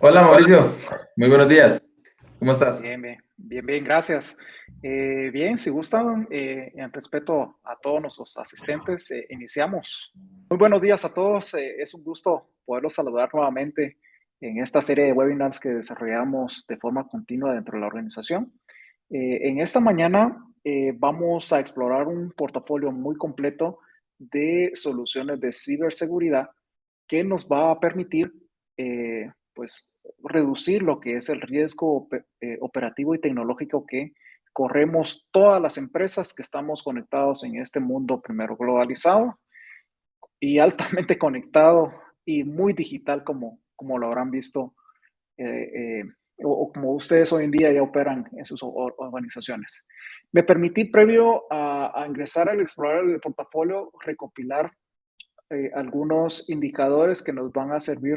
Hola Mauricio, muy buenos días. ¿Cómo estás? Bien, bien, bien, bien, gracias. Bien, si gustan, en respeto a todos nuestros asistentes, iniciamos. Muy buenos días a todos. Es un gusto poderlos saludar nuevamente en esta serie de webinars que desarrollamos de forma continua dentro de la organización. En esta mañana vamos a explorar un portafolio muy completo de soluciones de ciberseguridad que nos va a permitir pues reducir lo que es el riesgo operativo y tecnológico que corremos todas las empresas que estamos conectados en este mundo primero globalizado y altamente conectado y muy digital como lo habrán visto o como ustedes hoy en día ya operan en sus organizaciones. Me permití, previo a ingresar al explorar el portafolio, recopilar algunos indicadores que nos van a servir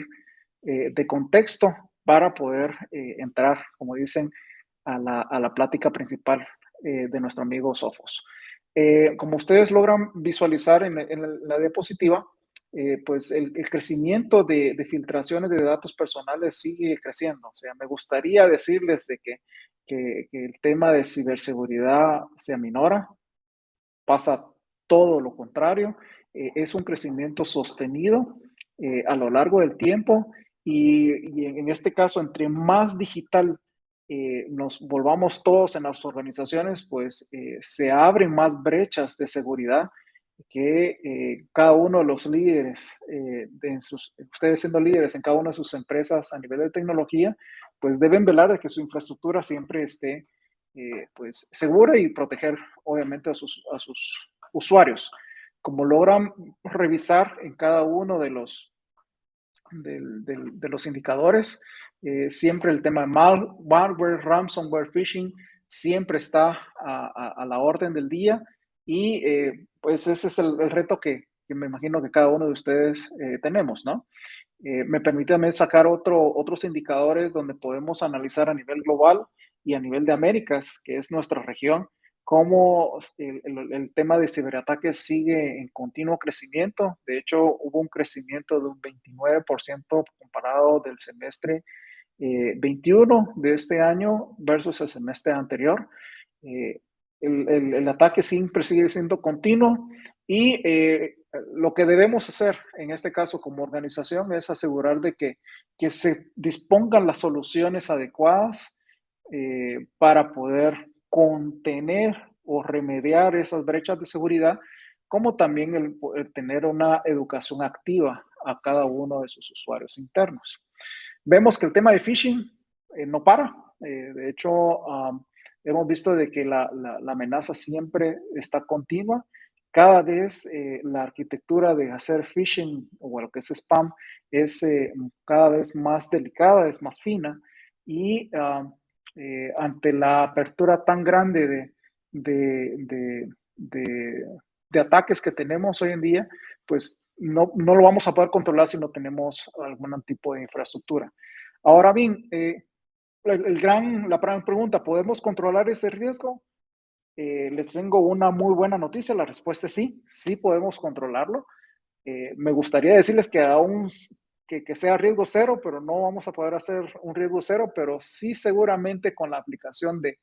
de contexto para poder entrar, como dicen, a la plática principal de nuestro amigo Sofos. Como ustedes logran visualizar en la diapositiva, pues el crecimiento de filtraciones de datos personales sigue creciendo. O sea, me gustaría decirles de que el tema de ciberseguridad se aminora, pasa todo lo contrario, es un crecimiento sostenido a lo largo del tiempo y en este caso, entre más digital nos volvamos todos en las organizaciones, pues se abren más brechas de seguridad que cada uno de los líderes, ustedes siendo líderes en cada una de sus empresas a nivel de tecnología, pues deben velar de que su infraestructura siempre esté pues segura y proteger obviamente a sus usuarios. Como logran revisar en cada uno de los indicadores, siempre el tema de malware, ransomware, phishing, siempre está a la orden del día y pues ese es el reto que me imagino que cada uno de ustedes tenemos, ¿no? Me permite también sacar otros indicadores donde podemos analizar a nivel global y a nivel de Américas, que es nuestra región, cómo el tema de ciberataques sigue en continuo crecimiento. De hecho, hubo un crecimiento de un 29% comparado del semestre 21 de este año versus el semestre anterior. Eh, el ataque siempre sigue siendo continuo y lo que debemos hacer en este caso como organización es asegurar de que se dispongan las soluciones adecuadas para poder contener o remediar esas brechas de seguridad, como también el tener una educación activa a cada uno de sus usuarios internos. Vemos que el tema de phishing no para. De hecho, hemos visto de que la amenaza siempre está continua. Cada vez la arquitectura de hacer phishing o lo que es spam es cada vez más delicada, es más fina y ante la apertura tan grande de, de, de, de ataques que tenemos hoy en día, pues no lo vamos a poder controlar si no tenemos algún tipo de infraestructura. Ahora bien, la gran pregunta, ¿podemos controlar ese riesgo? Les tengo una muy buena noticia, la respuesta es sí, sí podemos controlarlo. Me gustaría decirles que aún que sea riesgo cero, pero no vamos a poder hacer un riesgo cero, pero sí seguramente con la aplicación de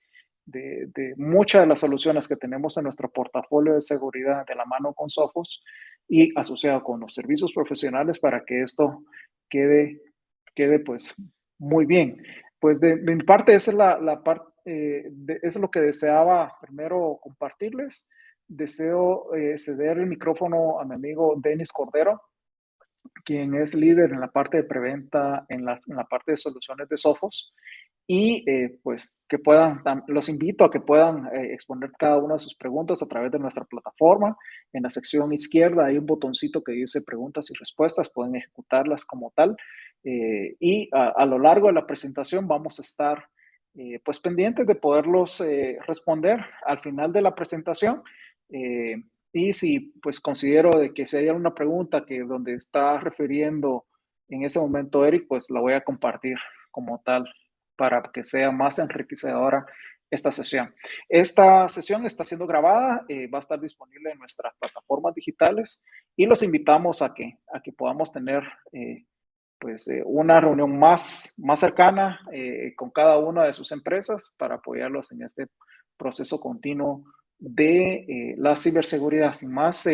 muchas de las soluciones que tenemos en nuestro portafolio de seguridad de la mano con Sophos y asociado con los servicios profesionales para que esto quede, quede pues muy bien. Pues de mi parte, esa es la parte, eso es lo que deseaba primero compartirles. Deseo ceder el micrófono a mi amigo Denis Cordero, quien es líder en la parte de preventa, en la parte de soluciones de Sophos, y pues que puedan, los invito a que puedan exponer cada una de sus preguntas a través de nuestra plataforma. En la sección izquierda hay un botoncito que dice preguntas y respuestas, pueden ejecutarlas como tal. Y a lo largo de la presentación vamos a estar pues pendientes de poderlos responder al final de la presentación. Eh, y si pues considero de que si hay alguna pregunta que donde está refiriendo en ese momento Eric, pues la voy a compartir como tal para que sea más enriquecedora esta sesión. Esta sesión está siendo grabada, va a estar disponible en nuestras plataformas digitales y los invitamos a que podamos tener pues una reunión más cercana con cada una de sus empresas para apoyarlos en este proceso continuo de la ciberseguridad. Sin más,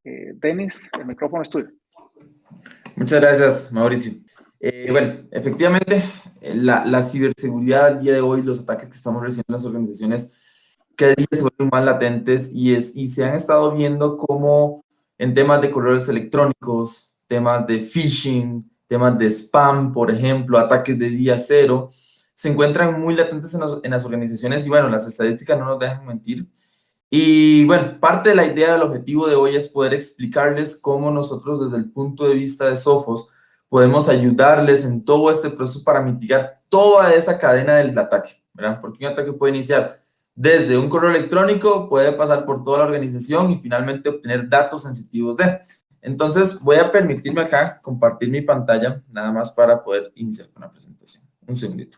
Denis, el micrófono es tuyo. Muchas gracias, Mauricio. Bueno, efectivamente, la ciberseguridad al día de hoy, los ataques que estamos recibiendo en las organizaciones, cada día se vuelven más latentes y se han estado viendo como en temas de correos electrónicos, temas de phishing, temas de spam, por ejemplo, ataques de día cero, se encuentran muy latentes en las organizaciones y bueno, las estadísticas no nos dejan mentir. Y bueno, parte de la idea del objetivo de hoy es poder explicarles cómo nosotros desde el punto de vista de Sophos podemos ayudarles en todo este proceso para mitigar toda esa cadena del ataque, ¿verdad? Porque un ataque puede iniciar desde un correo electrónico, puede pasar por toda la organización y finalmente obtener datos sensitivos de. Entonces voy a permitirme acá compartir mi pantalla nada más para poder iniciar con la presentación. Un segundito.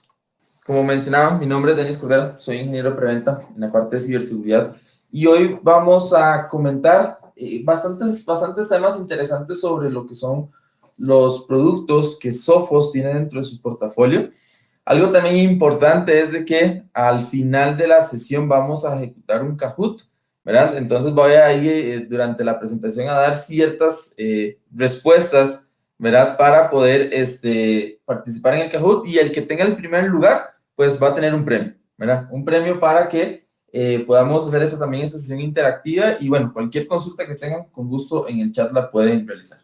Como mencionaba, mi nombre es Denis Cordero, soy ingeniero preventa en la parte de ciberseguridad. Y hoy vamos a comentar bastantes temas interesantes sobre lo que son los productos que Sophos tiene dentro de su portafolio. Algo también importante es de que al final de la sesión vamos a ejecutar un Kahoot, ¿verdad? Entonces voy a ir durante la presentación a dar ciertas respuestas, ¿verdad? Para poder participar en el Kahoot y el que tenga el primer lugar, pues va a tener un premio, ¿verdad? Un premio para que podamos hacer también esta sesión interactiva y bueno, cualquier consulta que tengan, con gusto en el chat la pueden realizar.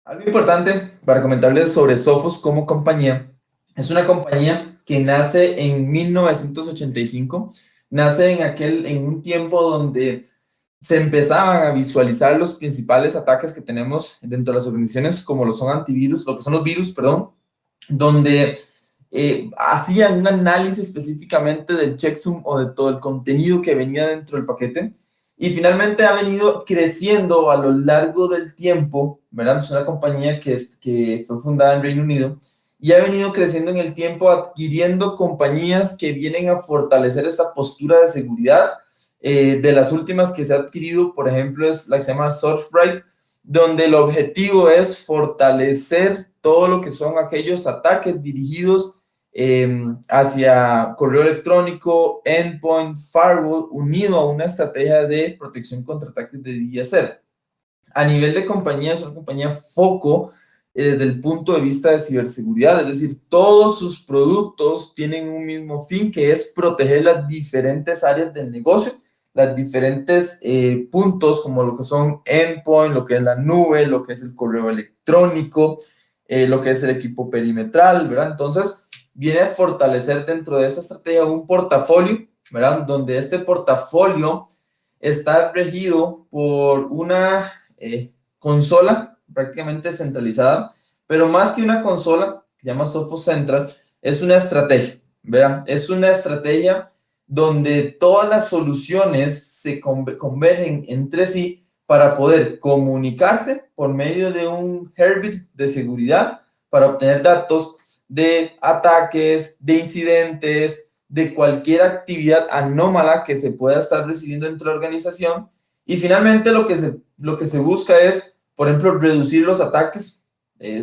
Algo importante para comentarles sobre Sophos como compañía, es una compañía que nace en 1985, nace en un tiempo donde se empezaban a visualizar los principales ataques que tenemos dentro de las organizaciones, como lo son antivirus, lo que son los virus, perdón, donde hacían un análisis específicamente del checksum o de todo el contenido que venía dentro del paquete y finalmente ha venido creciendo a lo largo del tiempo, ¿verdad? Es una compañía que fue fundada en Reino Unido y ha venido creciendo en el tiempo adquiriendo compañías que vienen a fortalecer esta postura de seguridad. De las últimas que se ha adquirido, por ejemplo, es la que se llama Surfbright, donde el objetivo es fortalecer todo lo que son aquellos ataques dirigidos hacia correo electrónico, endpoint, firewall, unido a una estrategia de protección contra ataques de día cero. A nivel de compañía, es una compañía foco desde el punto de vista de ciberseguridad, es decir, todos sus productos tienen un mismo fin, que es proteger las diferentes áreas del negocio, las diferentes puntos, como lo que son endpoint, lo que es la nube, lo que es el correo electrónico, lo que es el equipo perimetral, ¿verdad? Entonces, viene a fortalecer dentro de esa estrategia un portafolio, ¿verdad? Donde este portafolio está regido por una consola prácticamente centralizada, pero más que una consola, que se llama Sophos Central, es una estrategia, ¿verdad? Es una estrategia donde todas las soluciones se convergen entre sí para poder comunicarse por medio de un Herbit de seguridad para obtener datos de ataques, de incidentes, de cualquier actividad anómala que se pueda estar recibiendo dentro de la organización. Y finalmente lo que se busca es, por ejemplo, reducir los ataques.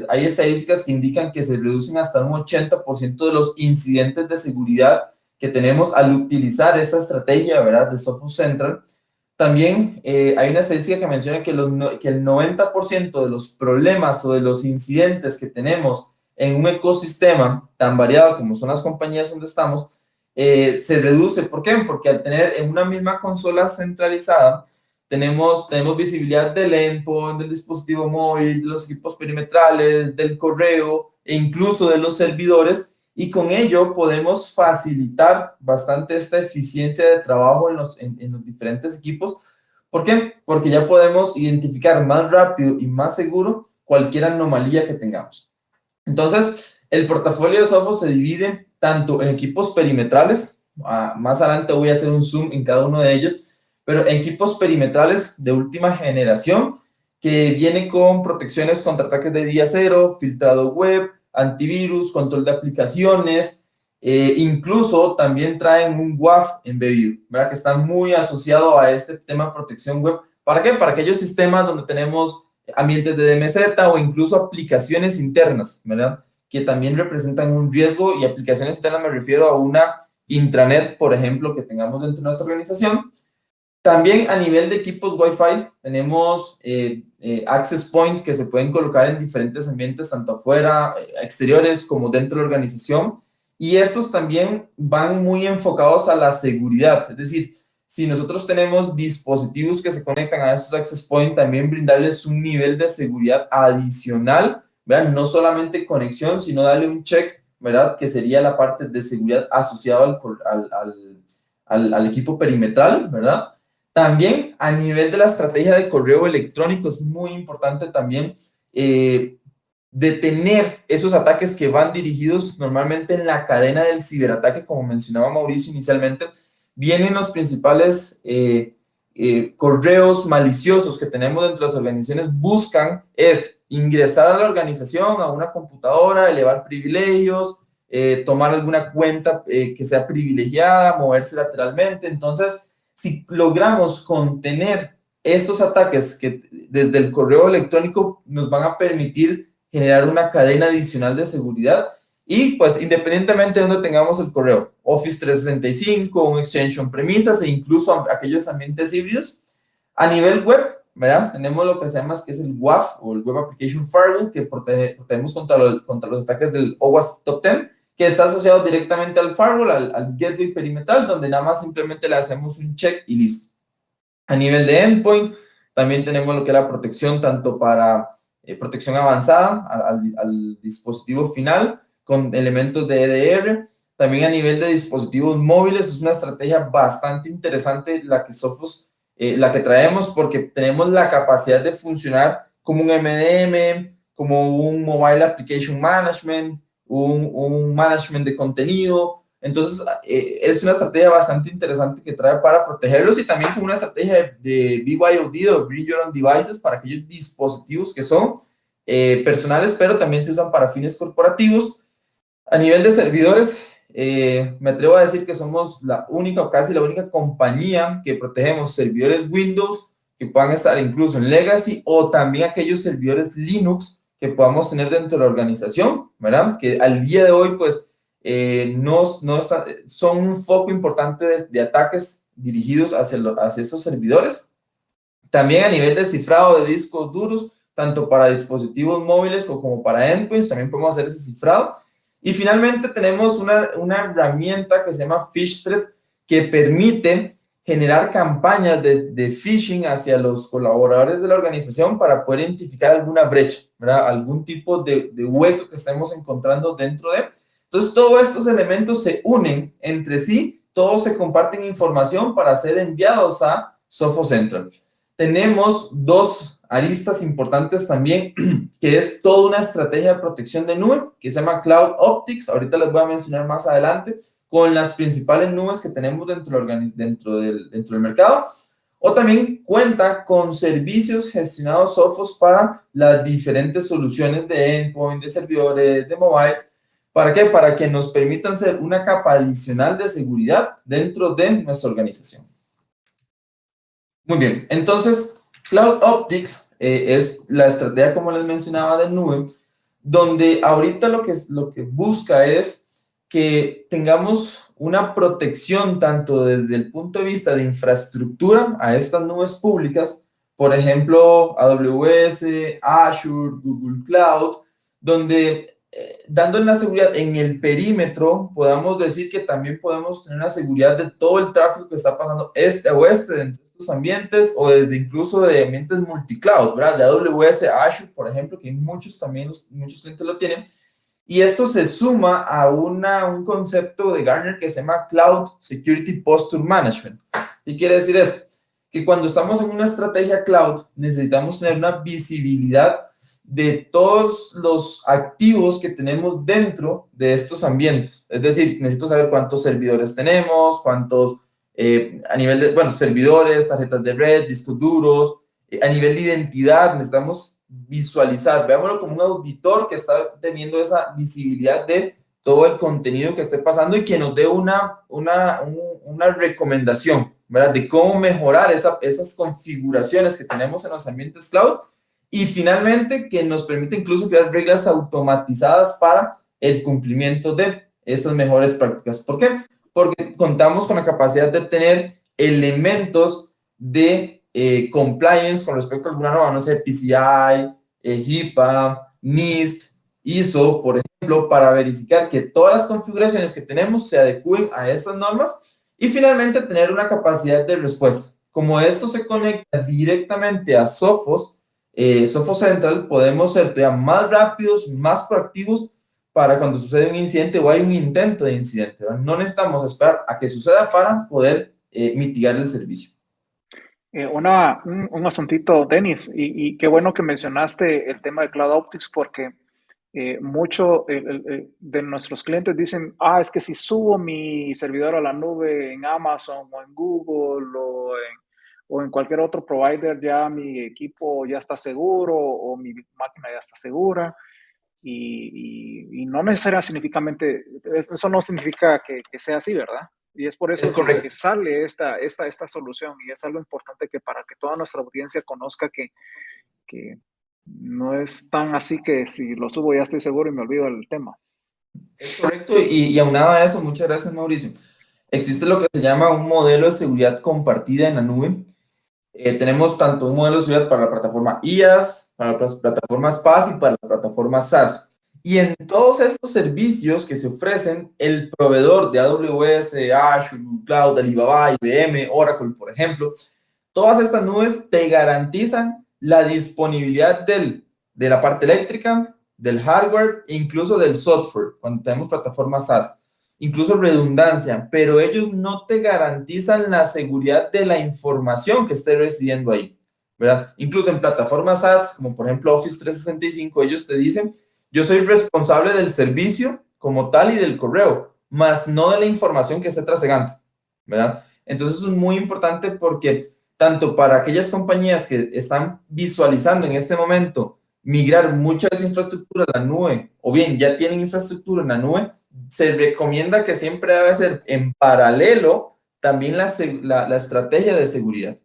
Hay estadísticas que indican que se reducen hasta un 80% de los incidentes de seguridad que tenemos al utilizar esa estrategia, ¿verdad?, de Sophos Central. También hay una estadística que menciona que el 90% de los problemas o de los incidentes que tenemos en un ecosistema tan variado como son las compañías donde estamos, se reduce. ¿Por qué? Porque al tener en una misma consola centralizada, tenemos visibilidad del endpoint, del dispositivo móvil, de los equipos perimetrales, del correo e incluso de los servidores, y con ello podemos facilitar bastante esta eficiencia de trabajo en los diferentes equipos. ¿Por qué? Porque ya podemos identificar más rápido y más seguro cualquier anomalía que tengamos. Entonces, el portafolio de Sophos se divide tanto en equipos perimetrales, más adelante voy a hacer un zoom en cada uno de ellos, pero en equipos perimetrales de última generación, que vienen con protecciones contra ataques de día cero, filtrado web, antivirus, control de aplicaciones, incluso también traen un WAF embebido, ¿verdad?, que está muy asociado a este tema de protección web ¿Para qué? Para aquellos sistemas donde tenemos ambientes de DMZ o incluso aplicaciones internas, ¿verdad? Que también representan un riesgo, y aplicaciones internas me refiero a una intranet, por ejemplo, que tengamos dentro de nuestra organización. También a nivel de equipos Wi-Fi tenemos access point que se pueden colocar en diferentes ambientes, tanto afuera, exteriores, como dentro de la organización. Y estos también van muy enfocados a la seguridad. Es decir, si nosotros tenemos dispositivos que se conectan a estos access point, también brindarles un nivel de seguridad adicional, ¿verdad? No solamente conexión, sino darle un check, ¿verdad? Que sería la parte de seguridad asociada al equipo perimetral, ¿verdad? También a nivel de la estrategia de correo electrónico es muy importante también detener esos ataques que van dirigidos normalmente en la cadena del ciberataque, como mencionaba Mauricio inicialmente. Vienen los principales correos maliciosos que tenemos dentro de las organizaciones, buscan es ingresar a la organización, a una computadora, elevar privilegios, tomar alguna cuenta que sea privilegiada, moverse lateralmente. Entonces, si logramos contener estos ataques que desde el correo electrónico nos van a permitir generar una cadena adicional de seguridad, y pues independientemente de donde tengamos el correo, Office 365, un Exchange on premisas e incluso aquellos ambientes híbridos, a nivel web, ¿verdad? Tenemos lo que se llama, que es el WAF o el Web Application Firewall, que protegemos contra los ataques del OWASP Top 10, que está asociado directamente al firewall, al gateway perimetral, donde nada más simplemente le hacemos un check y listo. A nivel de endpoint, también tenemos lo que es la protección, tanto para protección avanzada al dispositivo final, con elementos de EDR. También a nivel de dispositivos móviles, es una estrategia bastante interesante la que Sophos, la que traemos, porque tenemos la capacidad de funcionar como un MDM, como un Mobile Application Management, un management de contenido. Entonces, es una estrategia bastante interesante que trae para protegerlos, y también como una estrategia de BYOD o Bring Your Own Devices para aquellos dispositivos que son personales, pero también se usan para fines corporativos. A nivel de servidores, me atrevo a decir que somos la única o casi la única compañía que protegemos servidores Windows que puedan estar incluso en Legacy, o también aquellos servidores Linux que podamos tener dentro de la organización, ¿verdad? Que al día de hoy, pues, son un foco importante de ataques dirigidos hacia estos servidores. También a nivel de cifrado de discos duros, tanto para dispositivos móviles o como para endpoints, también podemos hacer ese cifrado. Y finalmente tenemos una herramienta que se llama PhishThread, que permite generar campañas de phishing hacia los colaboradores de la organización para poder identificar alguna brecha, ¿verdad? Algún tipo de hueco que estemos encontrando dentro de. Entonces, todos estos elementos se unen entre sí, todos se comparten información para ser enviados a Sophos Central. Tenemos dos aristas importantes también, que es toda una estrategia de protección de nube, que se llama Cloud Optics. Ahorita les voy a mencionar más adelante, con las principales nubes que tenemos dentro del mercado. O también cuenta con servicios gestionados Sophos para las diferentes soluciones de endpoint, de servidores, de mobile. ¿Para qué? Para que nos permitan ser una capa adicional de seguridad dentro de nuestra organización. Muy bien, entonces Cloud Optics es la estrategia, como les mencionaba, de nube, donde ahorita lo que busca es que tengamos una protección tanto desde el punto de vista de infraestructura a estas nubes públicas, por ejemplo, AWS, Azure, Google Cloud, donde dando la seguridad en el perímetro, podamos decir que también podemos tener una seguridad de todo el tráfico que está pasando este a oeste dentro de estos ambientes, o desde incluso de ambientes multicloud, ¿verdad? De AWS, Azure, por ejemplo, que muchos clientes lo tienen. Y esto se suma a un concepto de Gartner que se llama Cloud Security Posture Management. ¿Qué quiere decir esto? Que cuando estamos en una estrategia cloud, necesitamos tener una visibilidad de todos los activos que tenemos dentro de estos ambientes. Es decir, necesito saber cuántos servidores tenemos, cuántos, a nivel de, bueno, servidores, tarjetas de red, discos duros, a nivel de identidad, necesitamos visualizar, veámoslo como un auditor que está teniendo esa visibilidad de todo el contenido que esté pasando y que nos dé una recomendación, ¿verdad? De cómo mejorar esas configuraciones que tenemos en los ambientes cloud. Y finalmente, que nos permite incluso crear reglas automatizadas para el cumplimiento de estas mejores prácticas. ¿Por qué? Porque contamos con la capacidad de tener elementos de compliance con respecto a alguna norma, no sé, PCI, HIPAA, NIST, ISO, por ejemplo, para verificar que todas las configuraciones que tenemos se adecúen a estas normas y finalmente tener una capacidad de respuesta. Como esto se conecta directamente a Sophos, Sophos Central, podemos ser todavía más rápidos, más proactivos para cuando sucede un incidente o hay un intento de incidente, ¿verdad? No necesitamos esperar a que suceda para poder mitigar el servicio. Un asuntito, Denis, y qué bueno que mencionaste el tema de CloudOptics porque mucho de nuestros clientes dicen, es que si subo mi servidor a la nube en Amazon o en Google o en cualquier otro provider, ya mi equipo ya está seguro o mi máquina ya está segura. Y no necesariamente eso no significa que sea así, ¿verdad? Y es por eso Es correcto. que sale esta solución y es algo importante que para que toda nuestra audiencia conozca que no es tan así que si lo subo ya estoy seguro y me olvido del tema. Es correcto, y aunado a eso, muchas gracias, Mauricio. Existe lo que se llama un modelo de seguridad compartida en la nube. Tenemos tanto un modelo de seguridad para la plataforma IaaS, para las plataformas PaaS y para las plataformas SaaS. Y en todos estos servicios que se ofrecen, el proveedor de AWS, Azure, Google Cloud, Alibaba, IBM, Oracle, por ejemplo, todas estas nubes te garantizan la disponibilidad de la parte eléctrica, del hardware e incluso del software, cuando tenemos plataformas SaaS, incluso redundancia, pero ellos no te garantizan la seguridad de la información que esté residiendo ahí, ¿verdad? Incluso en plataformas SaaS, como por ejemplo Office 365, ellos te dicen, yo soy responsable del servicio como tal y del correo, más no de la información que esté trasegando, ¿verdad? Entonces eso es muy importante porque tanto para aquellas compañías que están visualizando en este momento migrar muchas infraestructuras a la nube, o bien ya tienen infraestructura en la nube, se recomienda que siempre debe ser en paralelo también la estrategia de seguridad.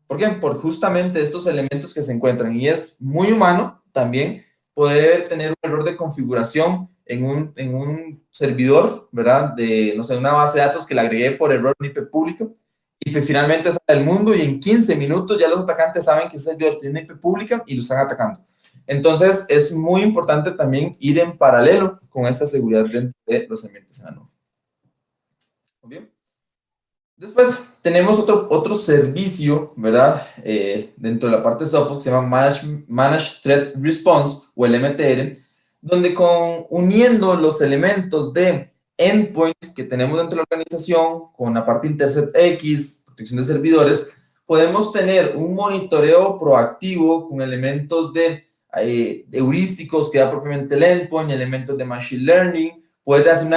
¿Por qué? Por justamente estos elementos que se encuentran. Y es muy humano también poder tener un error de configuración en un servidor, ¿verdad? De, no sé, una base de datos que le agregué por error un IP público y que finalmente sale al mundo y en 15 minutos ya los atacantes saben que ese servidor tiene IP pública y lo están atacando. Entonces, es muy importante también ir en paralelo con esta seguridad dentro de los ambientes en la nube. ¿Muy bien? Después tenemos otro servicio, ¿verdad? Dentro de la parte de software que se llama Managed Threat Response o el MTR, donde uniendo los elementos de endpoint que tenemos dentro de la organización con la parte Intercept X, protección de servidores, podemos tener un monitoreo proactivo con elementos de heurísticos que da propiamente el endpoint, elementos de machine learning, puede hacer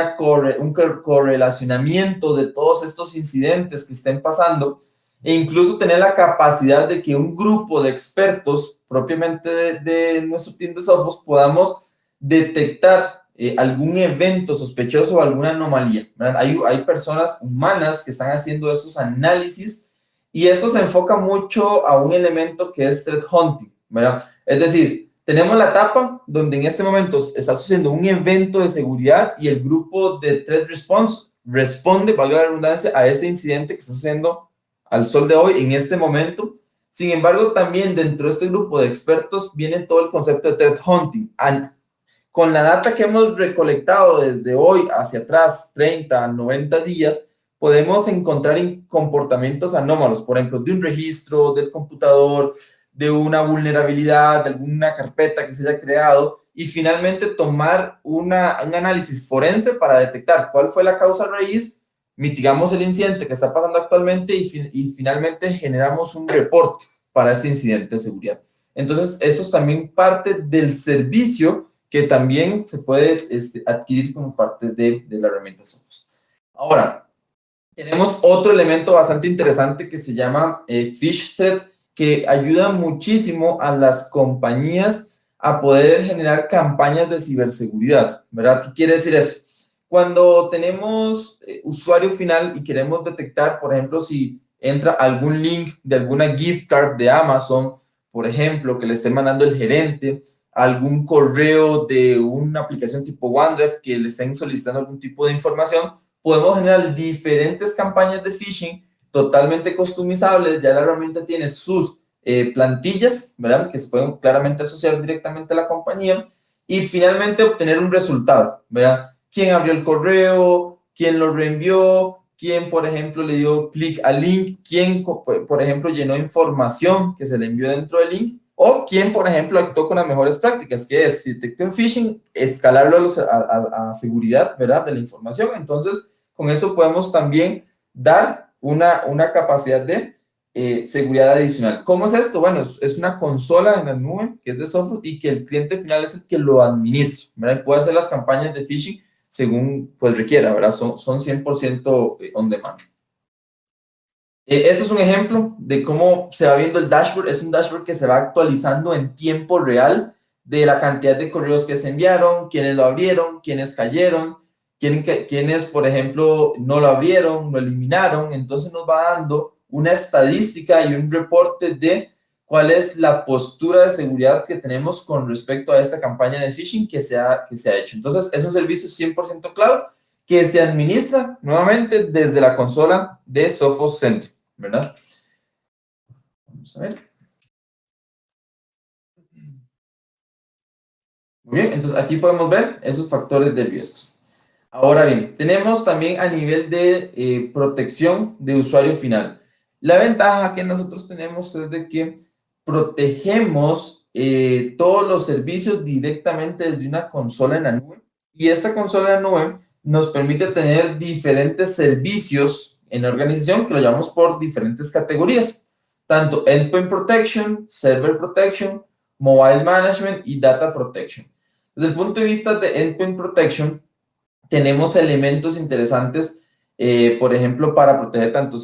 un correlacionamiento de todos estos incidentes que estén pasando e incluso tener la capacidad de que un grupo de expertos propiamente de nuestro team de software podamos detectar algún evento sospechoso o alguna anomalía, ¿verdad? Hay personas humanas que están haciendo estos análisis y eso se enfoca mucho a un elemento que es threat hunting, ¿verdad? Es decir, tenemos la etapa donde en este momento está sucediendo un evento de seguridad y el grupo de Threat Response responde, valga la redundancia, a este incidente que está sucediendo al sol de hoy, en este momento. Sin embargo, también dentro de este grupo de expertos viene todo el concepto de Threat Hunting. Con la data que hemos recolectado desde hoy hacia atrás, 30, 90 días, podemos encontrar comportamientos anómalos, por ejemplo, de un registro del computador, de una vulnerabilidad, de alguna carpeta que se haya creado y finalmente tomar un análisis forense para detectar cuál fue la causa raíz, mitigamos el incidente que está pasando actualmente y finalmente generamos un reporte para ese incidente de seguridad. Entonces, eso es también parte del servicio que también se puede adquirir como parte de la herramienta Sophos. Ahora, tenemos otro elemento bastante interesante que se llama Phish Threat, que ayuda muchísimo a las compañías a poder generar campañas de ciberseguridad, ¿verdad? ¿Qué quiere decir eso? Cuando tenemos usuario final y queremos detectar, por ejemplo, si entra algún link de alguna gift card de Amazon, por ejemplo, que le esté mandando el gerente, algún correo de una aplicación tipo OneDrive que le estén solicitando algún tipo de información, podemos generar diferentes campañas de phishing totalmente customizables. Ya la herramienta tiene sus plantillas, ¿verdad? Que se pueden claramente asociar directamente a la compañía y finalmente obtener un resultado, ¿verdad? ¿Quién abrió el correo? ¿Quién lo reenvió? ¿Quién, por ejemplo, le dio clic al link? ¿Quién, por ejemplo, llenó información que se le envió dentro del link? O quién, por ejemplo, actuó con las mejores prácticas, que es, si detecté un phishing, escalarlo a seguridad, ¿verdad? De la información. Entonces, con eso podemos también dar una capacidad de seguridad adicional. ¿Cómo es esto? Bueno, es una consola en la nube que es de software y que el cliente final es el que lo administra, ¿verdad? Y puede hacer las campañas de phishing según pues requiera, ¿verdad? Son 100% on demand. Este es un ejemplo de cómo se va viendo el dashboard. Es un dashboard que se va actualizando en tiempo real de la cantidad de correos que se enviaron, quiénes lo abrieron, quiénes cayeron, quiénes, por ejemplo, no lo abrieron, lo eliminaron. Entonces nos va dando una estadística y un reporte de cuál es la postura de seguridad que tenemos con respecto a esta campaña de phishing que se ha hecho. Entonces es un servicio 100% cloud que se administra nuevamente desde la consola de Sophos Center, ¿verdad? Vamos a ver. Muy bien, entonces aquí podemos ver esos factores de riesgos. Ahora bien, tenemos también a nivel de protección de usuario final. La ventaja que nosotros tenemos es de que protegemos todos los servicios directamente desde una consola en la nube. Y esta consola en la nube nos permite tener diferentes servicios en la organización que lo llamamos por diferentes categorías. Tanto Endpoint Protection, Server Protection, Mobile Management y Data Protection. Desde el punto de vista de Endpoint Protection, tenemos elementos interesantes, por ejemplo, para proteger tanto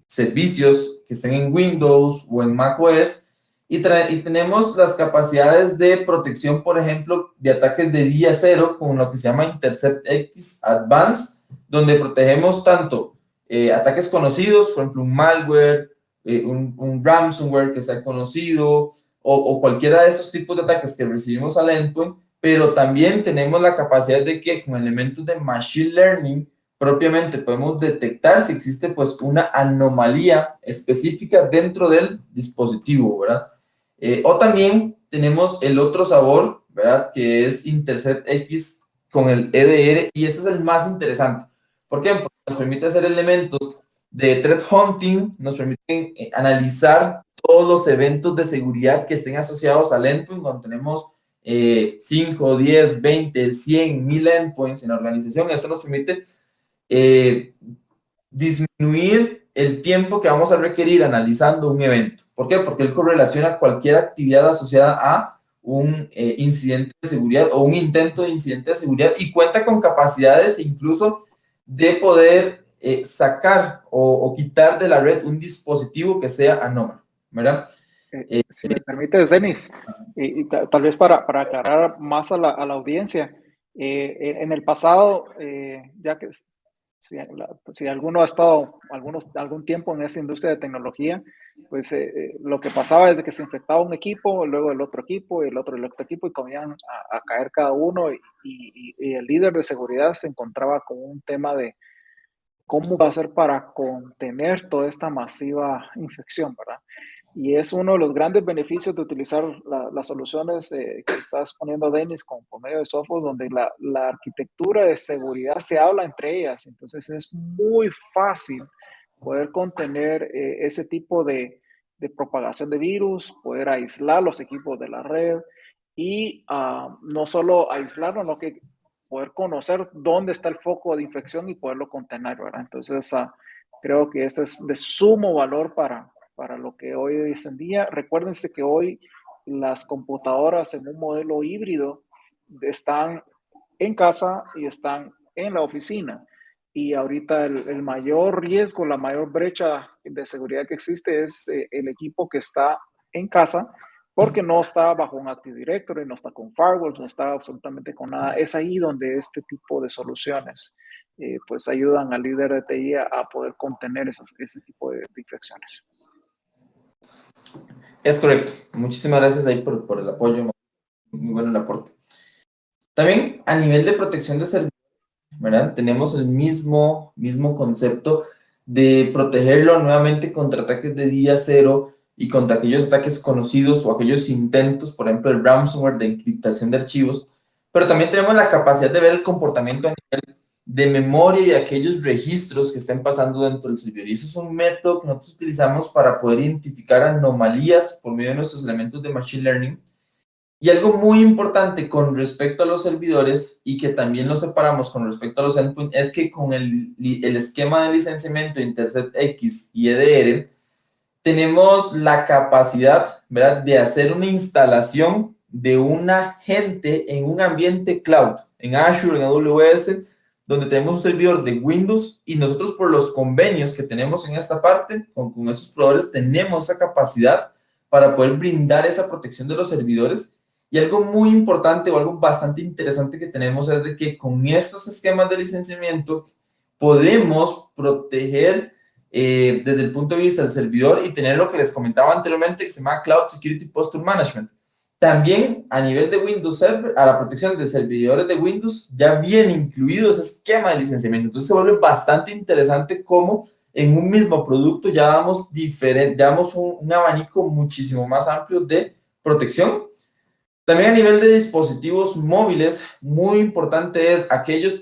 servicios que estén en Windows o en macOS, y tenemos las capacidades de protección, por ejemplo, de ataques de día cero, con lo que se llama Intercept X Advanced, donde protegemos tanto ataques conocidos, por ejemplo, un malware, un ransomware que sea conocido, o cualquiera de esos tipos de ataques que recibimos al endpoint, pero también tenemos la capacidad de que con elementos de Machine Learning propiamente podemos detectar si existe pues una anomalía específica dentro del dispositivo, ¿verdad? O también tenemos el otro sabor, ¿verdad? Que es Intercept X con el EDR, y este es el más interesante. ¿Por qué? Porque nos permite hacer elementos de threat hunting, nos permiten analizar todos los eventos de seguridad que estén asociados al endpoint cuando tenemos 5, 10, 20, 100, 1000 endpoints en la organización. Esto nos permite disminuir el tiempo que vamos a requerir analizando un evento. ¿Por qué? Porque él correlaciona cualquier actividad asociada a un incidente de seguridad o un intento de incidente de seguridad y cuenta con capacidades incluso de poder sacar o quitar de la red un dispositivo que sea anómalo, ¿verdad? Si me permites, Denis, y tal vez para aclarar más a la audiencia, en el pasado, ya que si alguno ha estado algún tiempo en esa industria de tecnología, pues lo que pasaba es de que se infectaba un equipo, luego el otro equipo, y el otro equipo, y comían a caer cada uno, y el líder de seguridad se encontraba con un tema de cómo va a ser para contener toda esta masiva infección, ¿verdad? Y es uno de los grandes beneficios de utilizar las soluciones que estás poniendo, Denis, por medio de software, donde la arquitectura de seguridad se habla entre ellas. Entonces es muy fácil poder contener ese tipo de propagación de virus, poder aislar los equipos de la red y no solo aislarlos, sino que poder conocer dónde está el foco de infección y poderlo contener, ¿verdad? Entonces, creo que esto es de sumo valor para lo que hoy es en día. Recuérdense que hoy las computadoras en un modelo híbrido están en casa y están en la oficina. Y ahorita el mayor riesgo, la mayor brecha de seguridad que existe es el equipo que está en casa porque no está bajo un Active Directory, no está con firewalls, no está absolutamente con nada. Es ahí donde este tipo de soluciones pues ayudan al líder de TI a poder contener ese tipo de infecciones. Es correcto. Muchísimas gracias ahí por el apoyo. Muy bueno el aporte. También a nivel de protección de servidores, ¿verdad? Tenemos el mismo concepto de protegerlo nuevamente contra ataques de día cero y contra aquellos ataques conocidos o aquellos intentos, por ejemplo, el ransomware de encriptación de archivos, pero también tenemos la capacidad de ver el comportamiento a nivel de memoria y de aquellos registros que estén pasando dentro del servidor. Y eso es un método que nosotros utilizamos para poder identificar anomalías por medio de nuestros elementos de Machine Learning. Y algo muy importante con respecto a los servidores y que también lo separamos con respecto a los endpoints es que con el esquema de licenciamiento de Intercept X y EDR tenemos la capacidad, ¿verdad?, de hacer una instalación de un agente en un ambiente cloud, en Azure, en AWS, donde tenemos un servidor de Windows y nosotros por los convenios que tenemos en esta parte, con esos proveedores, tenemos esa capacidad para poder brindar esa protección de los servidores. Y algo muy importante o algo bastante interesante que tenemos es de que con estos esquemas de licenciamiento podemos proteger desde el punto de vista del servidor y tener lo que les comentaba anteriormente que se llama Cloud Security Posture Management. También a nivel de Windows Server, a la protección de servidores de Windows, ya viene incluido ese esquema de licenciamiento. Entonces se vuelve bastante interesante cómo en un mismo producto ya damos un abanico muchísimo más amplio de protección. También a nivel de dispositivos móviles, muy importante es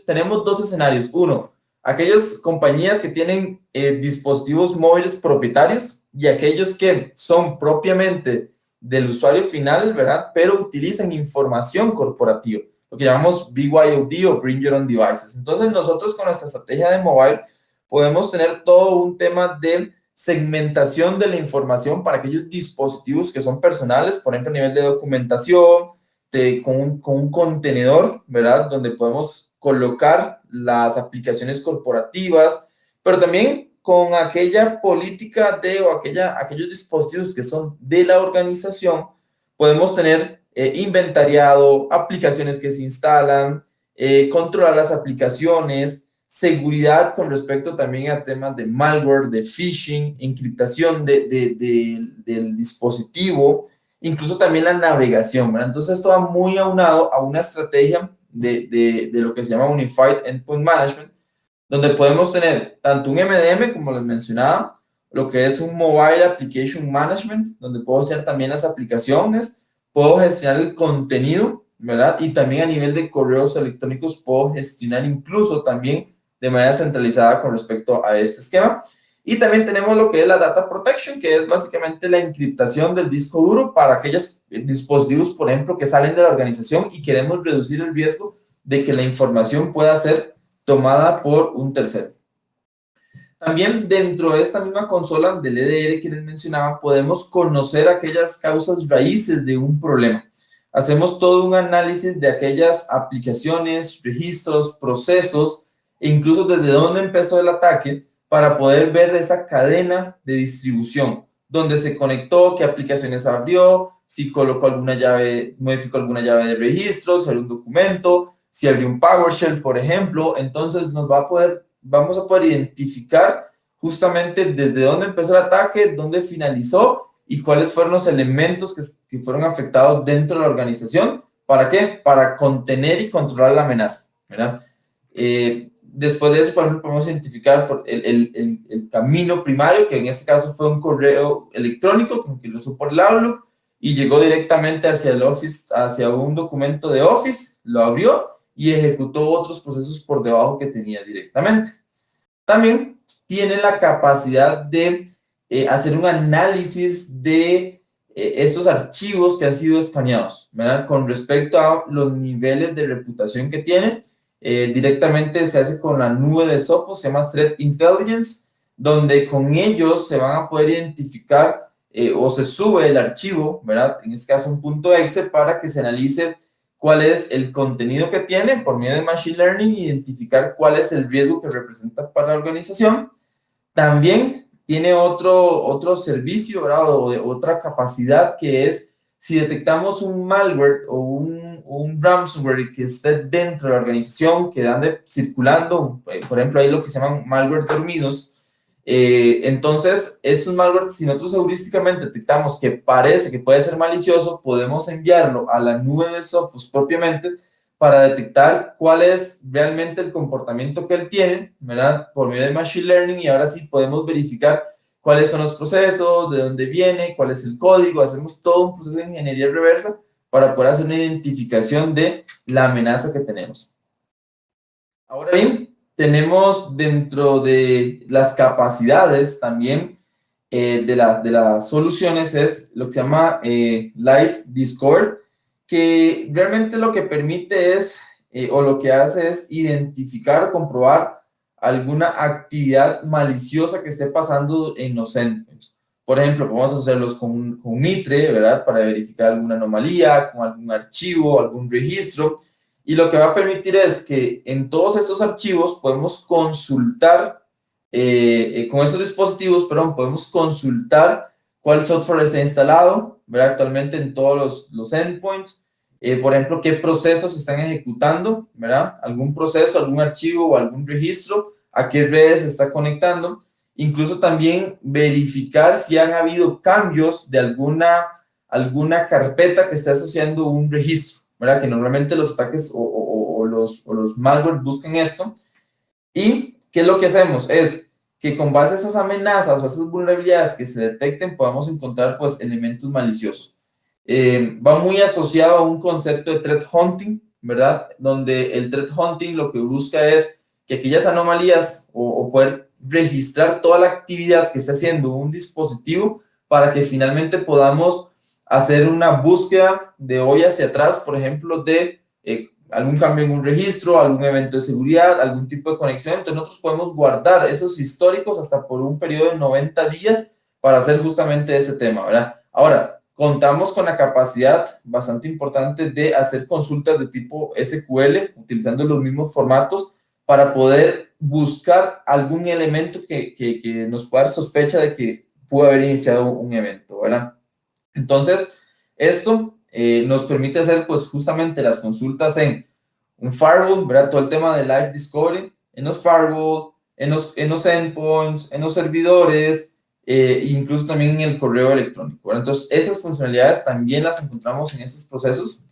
tenemos dos escenarios. Uno, aquellas compañías que tienen dispositivos móviles propietarios y aquellos que son propiamente del usuario final, ¿verdad? Pero utilizan información corporativa, lo que llamamos BYOD o Bring Your Own Devices. Entonces nosotros con nuestra estrategia de mobile podemos tener todo un tema de segmentación de la información para aquellos dispositivos que son personales, por ejemplo, a nivel de documentación, con un contenedor, ¿verdad? Donde podemos colocar las aplicaciones corporativas, pero también con aquella política aquellos dispositivos que son de la organización, podemos tener inventariado, aplicaciones que se instalan, controlar las aplicaciones, seguridad con respecto también a temas de malware, de phishing, encriptación del dispositivo, incluso también la navegación, ¿verdad? Entonces esto va muy aunado a una estrategia de lo que se llama Unified Endpoint Management, donde podemos tener tanto un MDM, como les mencionaba, lo que es un Mobile Application Management, donde puedo hacer también las aplicaciones, puedo gestionar el contenido, ¿verdad? Y también a nivel de correos electrónicos puedo gestionar incluso también de manera centralizada con respecto a este esquema. Y también tenemos lo que es la Data Protection, que es básicamente la encriptación del disco duro para aquellos dispositivos, por ejemplo, que salen de la organización y queremos reducir el riesgo de que la información pueda ser tomada por un tercero. También dentro de esta misma consola del EDR que les mencionaba, podemos conocer aquellas causas raíces de un problema. Hacemos todo un análisis de aquellas aplicaciones, registros, procesos, e incluso desde dónde empezó el ataque para poder ver esa cadena de distribución, dónde se conectó, qué aplicaciones abrió, si colocó alguna llave, modificó alguna llave de registro, si abrió un documento, si abrió un PowerShell, por ejemplo. Entonces vamos a poder identificar justamente desde dónde empezó el ataque, dónde finalizó y cuáles fueron los elementos que fueron afectados dentro de la organización. ¿Para qué? Para contener y controlar la amenaza, ¿verdad? Después de eso, por ejemplo, podemos identificar el camino primario, que en este caso fue un correo electrónico que lo supo el Outlook y llegó directamente hacia el Office, hacia un documento de Office, lo abrió y ejecutó otros procesos por debajo que tenía directamente. También tiene la capacidad de hacer un análisis de estos archivos que han sido escaneados, ¿verdad? Con respecto a los niveles de reputación que tienen. Directamente se hace con la nube de Sophos, se llama Threat Intelligence, donde con ellos se van a poder identificar o se sube el archivo, ¿verdad? En este caso un .exe para que se analice cuál es el contenido que tiene por medio de Machine Learning, identificar cuál es el riesgo que representa para la organización. También tiene otro servicio, ¿verdad? O otra capacidad que es si detectamos un malware o un ransomware que esté dentro de la organización, que ande circulando, por ejemplo, hay lo que se llaman malware dormidos, entonces, estos malware, si nosotros heurísticamente detectamos que parece que puede ser malicioso, podemos enviarlo a la nube de Sophos propiamente para detectar cuál es realmente el comportamiento que él tiene, ¿verdad? Por medio de Machine Learning, y ahora sí podemos verificar cuáles son los procesos, de dónde viene, cuál es el código, hacemos todo un proceso de ingeniería reversa para poder hacer una identificación de la amenaza que tenemos. Ahora bien, tenemos dentro de las capacidades también de las soluciones es lo que se llama Live Discord, que realmente lo que permite es, o lo que hace es identificar o comprobar alguna actividad maliciosa que esté pasando en los endpoints. Por ejemplo, podemos hacerlos con Mitre, ¿verdad? Para verificar alguna anomalía, con algún archivo, algún registro. Y lo que va a permitir es que en todos estos archivos podemos consultar, con estos dispositivos, perdón, podemos consultar cuál software está instalado, ¿verdad? Actualmente en todos los endpoints. Por ejemplo, qué procesos se están ejecutando, ¿verdad? Algún proceso, algún archivo o algún registro, a qué redes se está conectando. Incluso también verificar si han habido cambios de alguna carpeta que esté asociando un registro, ¿verdad? Que normalmente los ataques o los malware buscan esto. ¿Y qué es lo que hacemos? Es que con base a estas amenazas o esas vulnerabilidades que se detecten, podamos encontrar pues elementos maliciosos. Va muy asociado a un concepto de threat hunting, ¿verdad? Donde el threat hunting lo que busca es que aquellas anomalías o poder registrar toda la actividad que está haciendo un dispositivo para que finalmente podamos hacer una búsqueda de hoy hacia atrás, por ejemplo, de algún cambio en un registro, algún evento de seguridad, algún tipo de conexión. Entonces nosotros podemos guardar esos históricos hasta por un periodo de 90 días para hacer justamente ese tema, ¿verdad? Ahora, contamos con la capacidad bastante importante de hacer consultas de tipo SQL, utilizando los mismos formatos, para poder buscar algún elemento que nos pueda dar sospecha de que pudo haber iniciado un evento, ¿verdad? Entonces, esto nos permite hacer pues justamente las consultas en un firewall, ¿verdad? Todo el tema de Live Discovery, en los firewall, en los endpoints, en los servidores, incluso también en el correo electrónico, ¿verdad? Entonces, esas funcionalidades también las encontramos en estos procesos.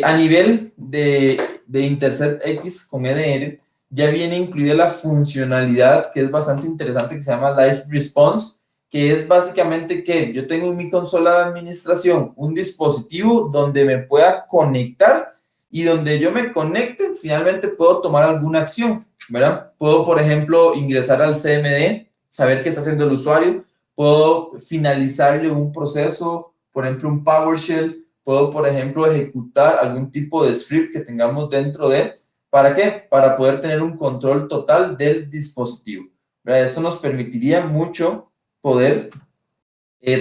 A nivel de Intercept X con EDR, ya viene incluida la funcionalidad que es bastante interesante, que se llama Live Response, que es básicamente que yo tengo en mi consola de administración un dispositivo donde me pueda conectar, y donde yo me conecte, finalmente puedo tomar alguna acción, ¿verdad? Puedo, por ejemplo, ingresar al CMD, saber qué está haciendo el usuario, puedo finalizarle un proceso, por ejemplo, un PowerShell, puedo, por ejemplo, ejecutar algún tipo de script que tengamos dentro de, ¿para qué? Para poder tener un control total del dispositivo, ¿verdad? Esto nos permitiría mucho poder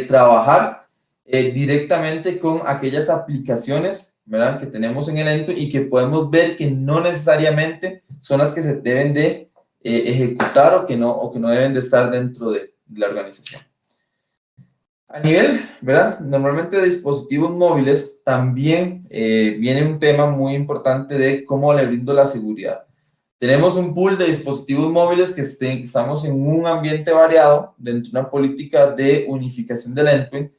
trabajar directamente con aquellas aplicaciones, ¿verdad? Que tenemos en el endpoint y que podemos ver que no necesariamente son las que se deben de ejecutar o que no deben de estar dentro de la organización. A nivel, ¿verdad? Normalmente de dispositivos móviles también viene un tema muy importante de cómo le brindo la seguridad. Tenemos un pool de dispositivos móviles que estamos en un ambiente variado dentro de una política de unificación del endpoint,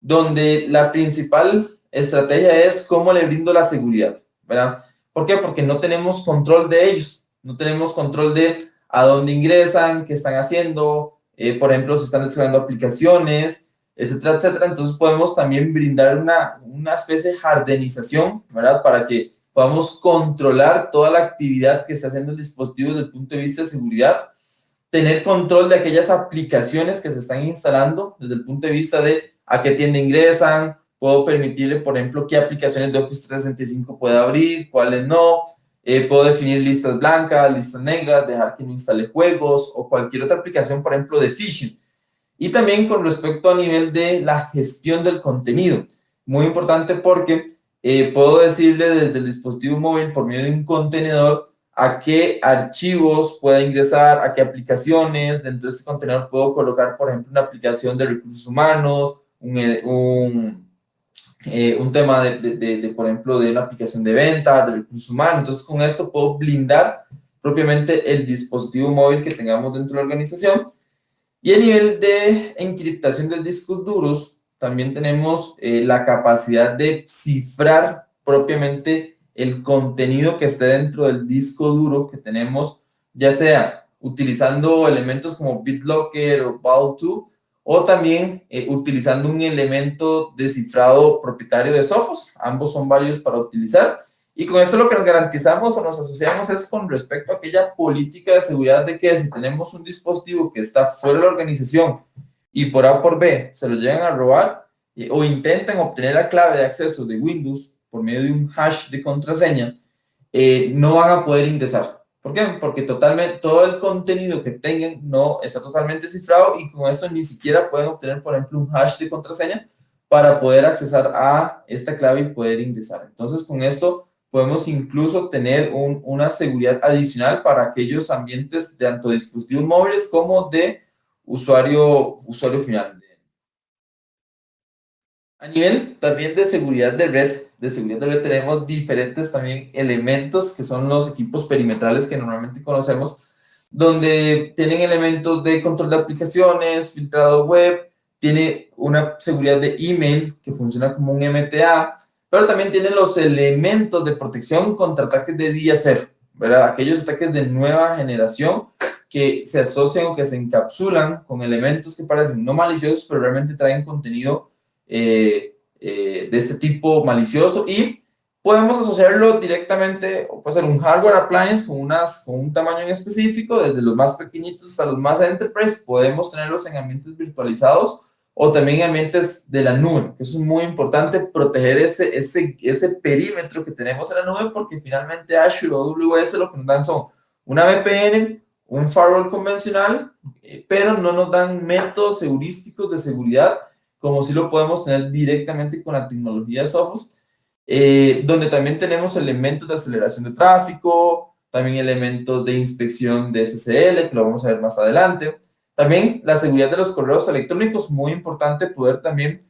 donde la principal estrategia es cómo le brindo la seguridad, ¿verdad? ¿Por qué? Porque no tenemos control de ellos, no tenemos control de a dónde ingresan, qué están haciendo, por ejemplo, si están descargando aplicaciones, etcétera, etcétera. Entonces podemos también brindar una especie de jardinización, ¿verdad? Para que podamos controlar toda la actividad que está haciendo el dispositivo desde el punto de vista de seguridad, tener control de aquellas aplicaciones que se están instalando desde el punto de vista de a qué tienda ingresan, puedo permitirle, por ejemplo, qué aplicaciones de Office 365 puede abrir, cuáles no, puedo definir listas blancas, listas negras, dejar que no instale juegos o cualquier otra aplicación, por ejemplo, de phishing. Y también con respecto a nivel de la gestión del contenido, muy importante porque puedo decirle desde el dispositivo móvil por medio de un contenedor a qué archivos pueda ingresar, a qué aplicaciones. Dentro de este contenedor puedo colocar, por ejemplo, una aplicación de recursos humanos, un tema por ejemplo, de una aplicación de venta, de recursos humanos. Entonces, con esto puedo blindar propiamente el dispositivo móvil que tengamos dentro de la organización. Y a nivel de encriptación de discos duros, también tenemos la capacidad de cifrar propiamente el contenido que esté dentro del disco duro que tenemos, ya sea utilizando elementos como BitLocker o Vault2, o también utilizando un elemento de cifrado propietario de Sophos. Ambos son válidos para utilizar. Y con esto lo que nos garantizamos o nos asociamos es con respecto a aquella política de seguridad de que si tenemos un dispositivo que está fuera de la organización y por A o por B se lo llegan a robar o intentan obtener la clave de acceso de Windows por medio de un hash de contraseña, no van a poder ingresar. ¿Por qué? Porque totalmente todo el contenido que tengan no está totalmente cifrado y con esto ni siquiera pueden obtener, por ejemplo, un hash de contraseña para poder accesar a esta clave y poder ingresar. Entonces, con esto podemos incluso tener una seguridad adicional para aquellos ambientes de tanto dispositivos móviles como de usuario final. A nivel también de seguridad de red tenemos diferentes también elementos que son los equipos perimetrales que normalmente conocemos, donde tienen elementos de control de aplicaciones, filtrado web, tiene una seguridad de email que funciona como un MTA, pero también tiene los elementos de protección contra ataques de día cero, ¿verdad? Aquellos ataques de nueva generación que se asocian o que se encapsulan con elementos que parecen no maliciosos, pero realmente traen contenido de este tipo malicioso y podemos asociarlo directamente, o puede ser un hardware appliance con un tamaño en específico, desde los más pequeñitos hasta los más enterprise, podemos tenerlos en ambientes virtualizados o también en ambientes de la nube. Eso es muy importante, proteger ese perímetro que tenemos en la nube, porque finalmente Azure o AWS lo que nos dan son una VPN, un firewall convencional, pero no nos dan métodos heurísticos de seguridad como si lo podemos tener directamente con la tecnología de Sophos, donde también tenemos elementos de aceleración de tráfico, también elementos de inspección de SSL, que lo vamos a ver más adelante. También la seguridad de los correos electrónicos, muy importante poder también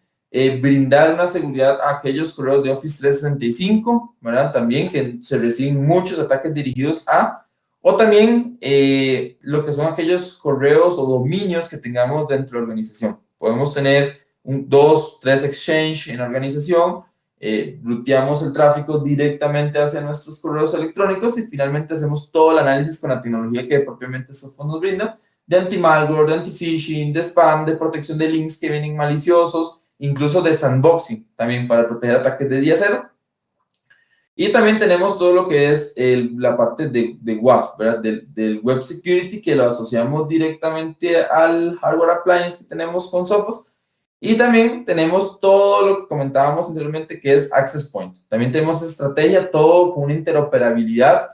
brindar una seguridad a aquellos correos de Office 365, ¿verdad? También que se reciben muchos ataques dirigidos o también lo que son aquellos correos o dominios que tengamos dentro de la organización. Podemos tener 2, 3 exchange en la organización, ruteamos el tráfico directamente hacia nuestros correos electrónicos y finalmente hacemos todo el análisis con la tecnología que propiamente Sophos nos brinda, de anti-malware, de anti-phishing, de spam, de protección de links que vienen maliciosos, incluso de sandboxing, también para proteger ataques de día cero. Y también tenemos todo lo que es la parte de WAF, ¿verdad? Del Web Security, que lo asociamos directamente al hardware appliance que tenemos con Sophos. Y también tenemos todo lo que comentábamos anteriormente, que es Access Point. También tenemos estrategia, todo con una interoperabilidad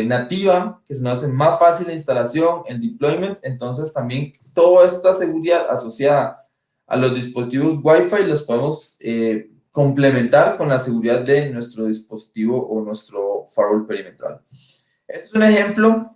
nativa, que se nos hace más fácil la instalación, el deployment. Entonces, también toda esta seguridad asociada a los dispositivos Wi-Fi los podemos complementar con la seguridad de nuestro dispositivo o nuestro firewall perimetral. Este es un ejemplo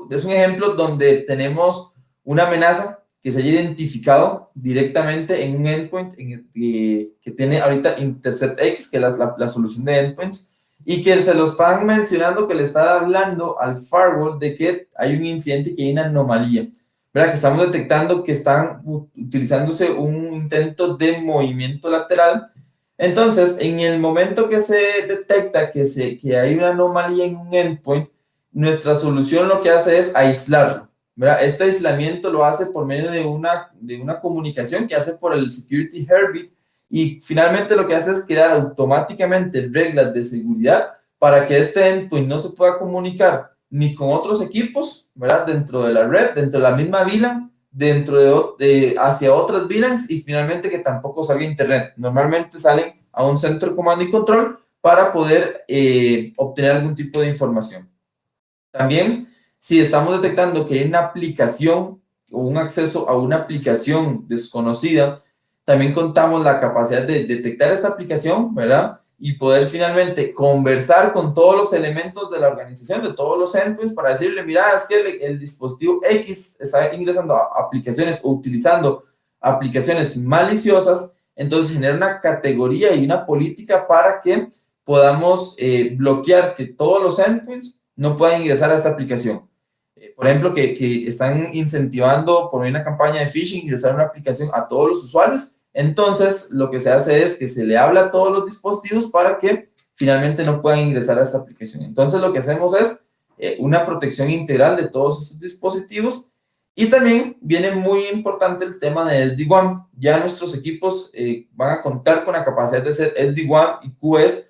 es un ejemplo donde tenemos una amenaza que se haya identificado directamente en un endpoint que tiene ahorita InterceptX, que es la solución de endpoints, y que se lo están mencionando, que le está hablando al firewall de que hay un incidente, que hay una anomalía, ¿verdad? Que estamos detectando que están utilizándose un intento de movimiento lateral. Entonces, en el momento que se detecta que hay una anomalía en un endpoint, nuestra solución lo que hace es aislarlo, ¿verdad? Este aislamiento lo hace por medio de una comunicación que hace por el Security Heartbeat, y finalmente lo que hace es crear automáticamente reglas de seguridad para que este endpoint no se pueda comunicar ni con otros equipos, ¿verdad? Dentro de la red, dentro de la misma VLAN, hacia otras VLANs, y finalmente que tampoco salga internet. Normalmente salen a un centro de comando y control para poder obtener algún tipo de información. También, si estamos detectando que hay una aplicación o un acceso a una aplicación desconocida, también contamos la capacidad de detectar esta aplicación, ¿verdad? Y poder finalmente conversar con todos los elementos de la organización, de todos los endpoints, para decirle, mira, es que el dispositivo X está ingresando a aplicaciones o utilizando aplicaciones maliciosas, entonces genera una categoría y una política para que podamos bloquear que todos los endpoints no puedan ingresar a esta aplicación. Por ejemplo, que están incentivando por una campaña de phishing ingresar una aplicación a todos los usuarios. Entonces, lo que se hace es que se le habla a todos los dispositivos para que finalmente no puedan ingresar a esta aplicación. Entonces, lo que hacemos es una protección integral de todos estos dispositivos. Y también viene muy importante el tema de SD-WAN. Ya nuestros equipos van a contar con la capacidad de hacer SD-WAN y QoS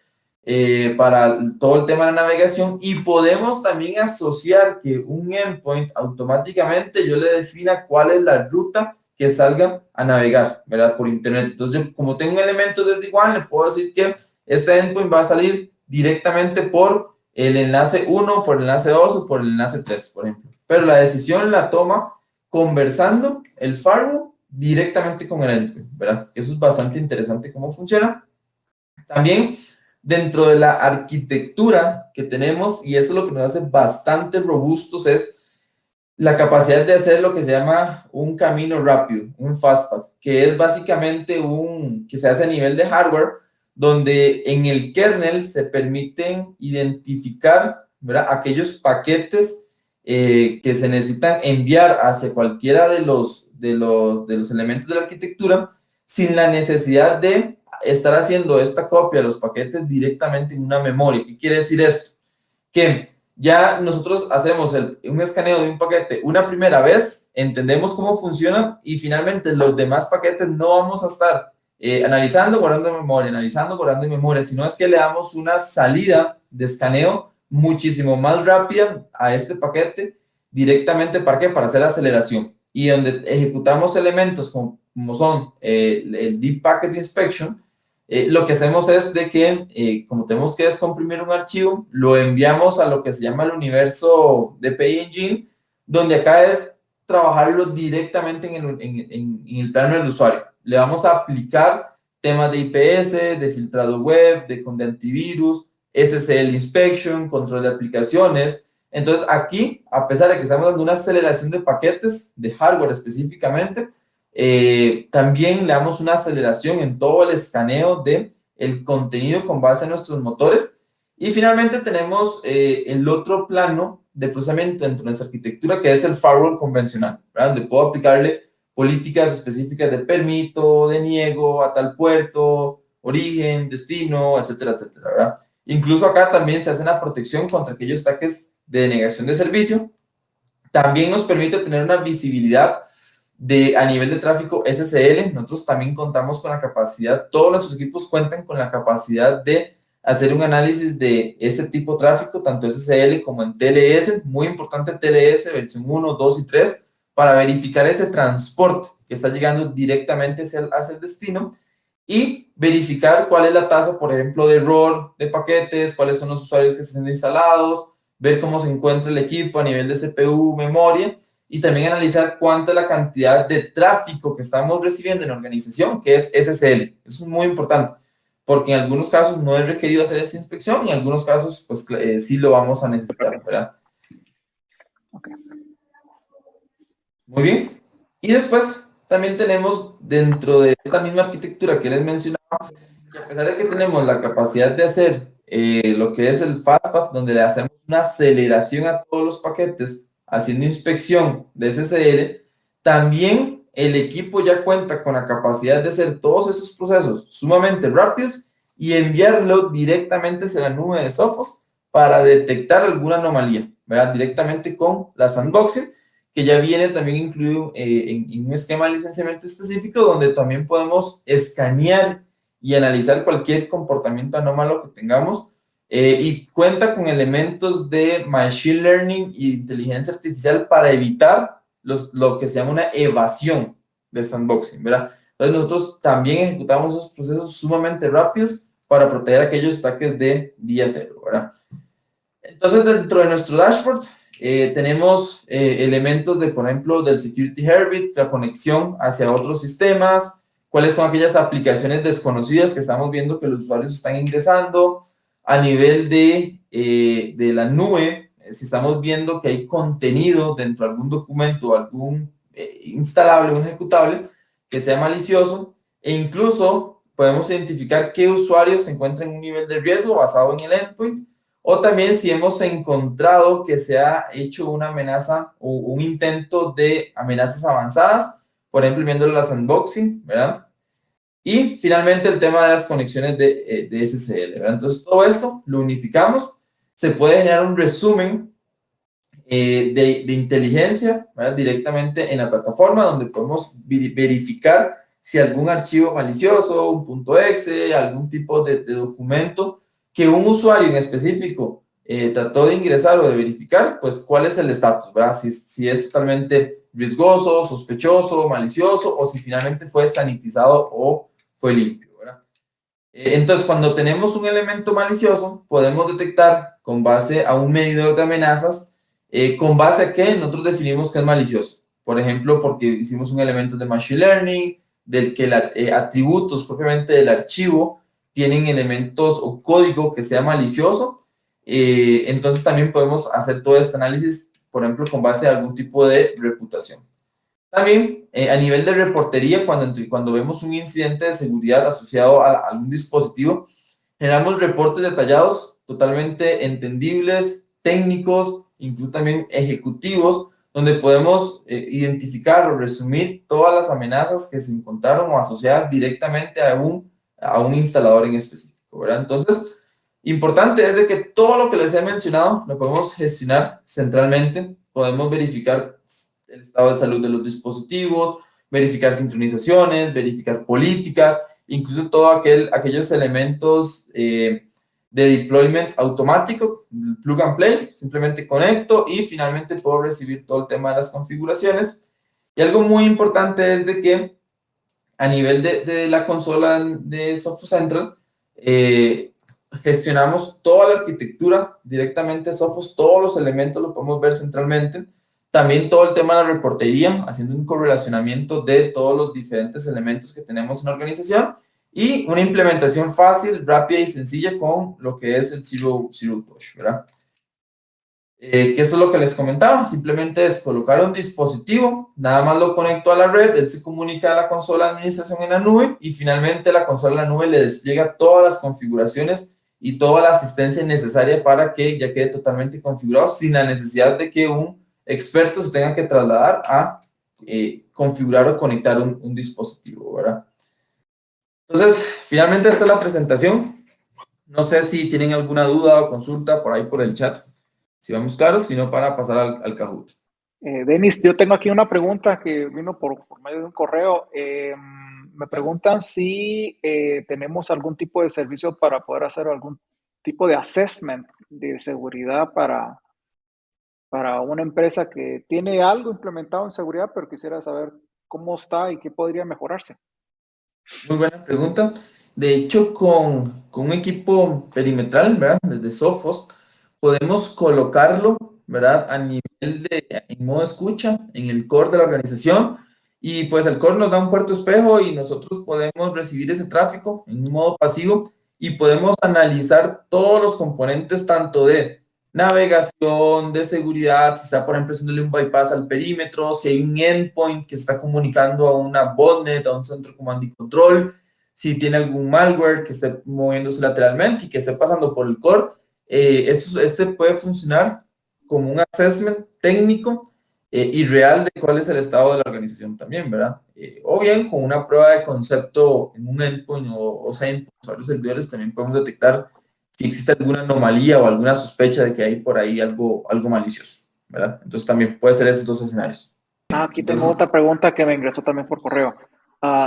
para todo el tema de la navegación, y podemos también asociar que un endpoint automáticamente yo le defina cuál es la ruta que salga a navegar, ¿verdad? Por internet. Entonces yo, como tengo un elemento desde igual, le puedo decir que este endpoint va a salir directamente por el enlace 1, por el enlace 2 o por el enlace 3, por ejemplo. Pero la decisión la toma conversando el firewall directamente con el endpoint, ¿verdad? Eso es bastante interesante cómo funciona. También dentro de la arquitectura que tenemos, y eso es lo que nos hace bastante robustos, es la capacidad de hacer lo que se llama un camino rápido, un fastpath, que es básicamente que se hace a nivel de hardware, donde en el kernel se permiten identificar, ¿verdad?, aquellos paquetes que se necesitan enviar hacia cualquiera de los elementos de la arquitectura sin la necesidad de estar haciendo esta copia de los paquetes directamente en una memoria. ¿Qué quiere decir esto? Que ya nosotros hacemos un escaneo de un paquete una primera vez, entendemos cómo funciona y finalmente los demás paquetes no vamos a estar analizando, guardando en memoria, analizando, guardando en memoria, sino es que le damos una salida de escaneo muchísimo más rápida a este paquete directamente. ¿Para qué? Para hacer aceleración. Y donde ejecutamos elementos como son el Deep Packet Inspection, lo que hacemos es de que, como tenemos que descomprimir un archivo, lo enviamos a lo que se llama el universo DPI Engine, donde acá es trabajarlo directamente en el plano del usuario. Le vamos a aplicar temas de IPS, de filtrado web, de antivirus, SSL Inspection, control de aplicaciones. Entonces aquí, a pesar de que estamos dando una aceleración de paquetes, de hardware específicamente, también le damos una aceleración en todo el escaneo de el contenido con base en nuestros motores. Y finalmente tenemos el otro plano de procesamiento dentro de nuestra arquitectura, que es el firewall convencional, ¿verdad?, donde puedo aplicarle políticas específicas de permito, de niego a tal puerto, origen, destino, etcétera, etcétera, ¿verdad? Incluso acá también se hace una protección contra aquellos ataques de denegación de servicio. También nos permite tener una visibilidad a nivel de tráfico SSL. Nosotros también contamos con la capacidad, todos nuestros equipos cuentan con la capacidad de hacer un análisis de este tipo de tráfico, tanto SSL como en TLS, muy importante TLS, versión 1, 2 y 3, para verificar ese transporte que está llegando directamente hacia el destino y verificar cuál es la tasa, por ejemplo, de error de paquetes, cuáles son los usuarios que están instalados, ver cómo se encuentra el equipo a nivel de CPU, memoria, y también analizar cuánta es la cantidad de tráfico que estamos recibiendo en la organización, que es SSL. Eso es muy importante, porque en algunos casos no es requerido hacer esta inspección, y en algunos casos, pues sí lo vamos a necesitar, ¿verdad? Okay. Muy bien. Y después también tenemos dentro de esta misma arquitectura que les mencionaba, que a pesar de que tenemos la capacidad de hacer lo que es el fastpath, donde le hacemos una aceleración a todos los paquetes, haciendo inspección de SSL, también el equipo ya cuenta con la capacidad de hacer todos esos procesos sumamente rápidos y enviarlo directamente hacia la nube de Sophos para detectar alguna anomalía, ¿verdad? Directamente con la sandboxing, que ya viene también incluido en un esquema de licenciamiento específico, donde también podemos escanear y analizar cualquier comportamiento anómalo que tengamos, y cuenta con elementos de Machine Learning y inteligencia artificial para evitar lo que se llama una evasión de sandboxing, ¿verdad? Entonces nosotros también ejecutamos esos procesos sumamente rápidos para proteger aquellos ataques de día cero, ¿verdad? Entonces dentro de nuestro dashboard tenemos elementos de, por ejemplo, del Security Heartbeat, la conexión hacia otros sistemas, cuáles son aquellas aplicaciones desconocidas que estamos viendo que los usuarios están ingresando, a nivel de la nube, si estamos viendo que hay contenido dentro de algún documento, algún instalable, un ejecutable que sea malicioso, e incluso podemos identificar qué usuarios se encuentran en un nivel de riesgo basado en el endpoint, o también si hemos encontrado que se ha hecho una amenaza o un intento de amenazas avanzadas, por ejemplo, viendo las unboxing, ¿verdad? Y finalmente el tema de las conexiones de SSL, ¿verdad? Entonces todo esto lo unificamos, se puede generar un resumen de inteligencia, ¿verdad? Directamente en la plataforma donde podemos verificar si algún archivo malicioso, un punto .exe, algún tipo de documento que un usuario en específico trató de ingresar o de verificar, pues cuál es el estatus, ¿verdad? Si es totalmente riesgoso, sospechoso, malicioso, o si finalmente fue sanitizado o fue limpio, ¿verdad? Entonces, cuando tenemos un elemento malicioso, podemos detectar con base a un medidor de amenazas, con base a que nosotros definimos que es malicioso. Por ejemplo, porque hicimos un elemento de Machine Learning, del que atributos propiamente del archivo tienen elementos o código que sea malicioso. Entonces, también podemos hacer todo este análisis, por ejemplo, con base a algún tipo de reputación. También, a nivel de reportería, cuando vemos un incidente de seguridad asociado a algún dispositivo, generamos reportes detallados, totalmente entendibles, técnicos, incluso también ejecutivos, donde podemos identificar o resumir todas las amenazas que se encontraron o asociadas directamente a un instalador en específico, ¿verdad? Entonces, importante es de que todo lo que les he mencionado lo podemos gestionar centralmente, podemos verificar el estado de salud de los dispositivos, verificar sincronizaciones, verificar políticas, incluso todos aquellos elementos de deployment automático, plug and play, simplemente conecto y finalmente puedo recibir todo el tema de las configuraciones. Y algo muy importante es de que a nivel de la consola de Software Central, gestionamos toda la arquitectura directamente Sophos, todos los elementos los podemos ver centralmente. También todo el tema de la reportería, haciendo un correlacionamiento de todos los diferentes elementos que tenemos en la organización y una implementación fácil, rápida y sencilla con lo que es el Zero Touch, ¿verdad? Que eso es lo que les comentaba, simplemente es colocar un dispositivo, nada más lo conecto a la red, él se comunica a la consola de administración en la nube y finalmente la consola en la nube le despliega todas las configuraciones y toda la asistencia necesaria para que ya quede totalmente configurado sin la necesidad de que un experto se tenga que trasladar a configurar o conectar un dispositivo, ¿verdad? Entonces, finalmente esta es la presentación. No sé si tienen alguna duda o consulta por ahí por el chat. Si vamos claros, sino para pasar al Kahoot. Denis, yo tengo aquí una pregunta que vino por medio de un correo. Me preguntan si tenemos algún tipo de servicio para poder hacer algún tipo de assessment de seguridad para una empresa que tiene algo implementado en seguridad, pero quisiera saber cómo está y qué podría mejorarse. Muy buena pregunta. De hecho, con un equipo perimetral, ¿verdad? Desde Sophos, podemos colocarlo, ¿verdad? A nivel en modo escucha, en el core de la organización. Y pues el core nos da un puerto espejo y nosotros podemos recibir ese tráfico en un modo pasivo y podemos analizar todos los componentes, tanto de navegación, de seguridad, si está, por ejemplo, haciéndole un bypass al perímetro, si hay un endpoint que está comunicando a una botnet, a un centro de comando y control, si tiene algún malware que esté moviéndose lateralmente y que esté pasando por el core. Este puede funcionar como un assessment técnico y real de cuál es el estado de la organización también, ¿verdad? O bien con una prueba de concepto en un endpoint o sea, en varios servidores también podemos detectar si existe alguna anomalía o alguna sospecha de que hay por ahí algo malicioso, ¿verdad? Entonces también puede ser esos dos escenarios. Aquí tengo Entonces, otra pregunta que me ingresó también por correo.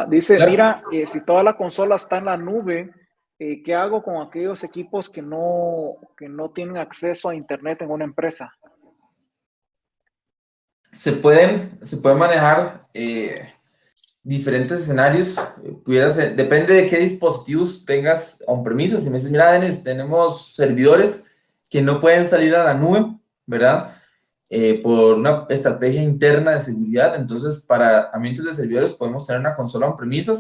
Dice, claro. mira, si toda la consola está en la nube, ¿qué hago con aquellos equipos que no tienen acceso a Internet en una empresa? Se pueden manejar diferentes escenarios. Pudiera ser, depende de qué dispositivos tengas on-premise. Si me dices, mira, Denis, tenemos servidores que no pueden salir a la nube, ¿verdad? Por una estrategia interna de seguridad. Entonces, para ambientes de servidores podemos tener una consola on-premise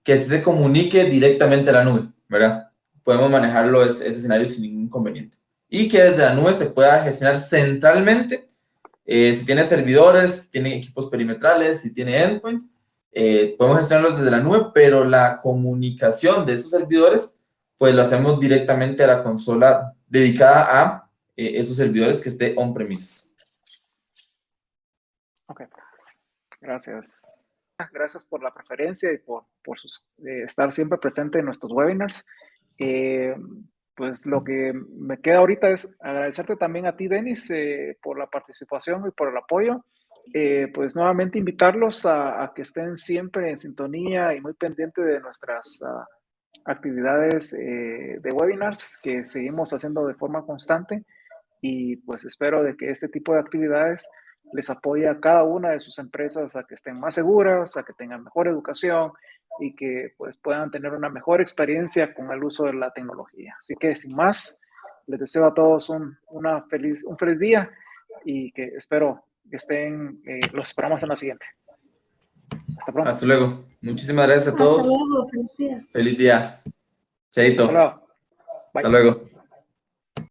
que se comunique directamente a la nube, ¿verdad? Podemos manejarlo ese escenario sin ningún inconveniente. Y que desde la nube se pueda gestionar centralmente si tiene servidores, si tiene equipos perimetrales, si tiene endpoint, podemos gestionarlos desde la nube, pero la comunicación de esos servidores, pues lo hacemos directamente a la consola dedicada a esos servidores que esté on-premises. Ok, gracias. Gracias por la preferencia y por estar siempre presente en nuestros webinars. Pues lo que me queda ahorita es agradecerte también a ti, Denis, por la participación y por el apoyo. Pues nuevamente invitarlos a que estén siempre en sintonía y muy pendiente de nuestras actividades de webinars que seguimos haciendo de forma constante, y pues espero de que este tipo de actividades les apoye a cada una de sus empresas a que estén más seguras, a que tengan mejor educación y que pues puedan tener una mejor experiencia con el uso de la tecnología. Así que sin más, les deseo a todos un feliz día y que espero que estén, los esperamos en la siguiente. Hasta pronto. Hasta luego. Muchísimas gracias a Hasta todos. luego, feliz día. Feliz día. Chaito. Hasta luego. Bye. Hasta luego.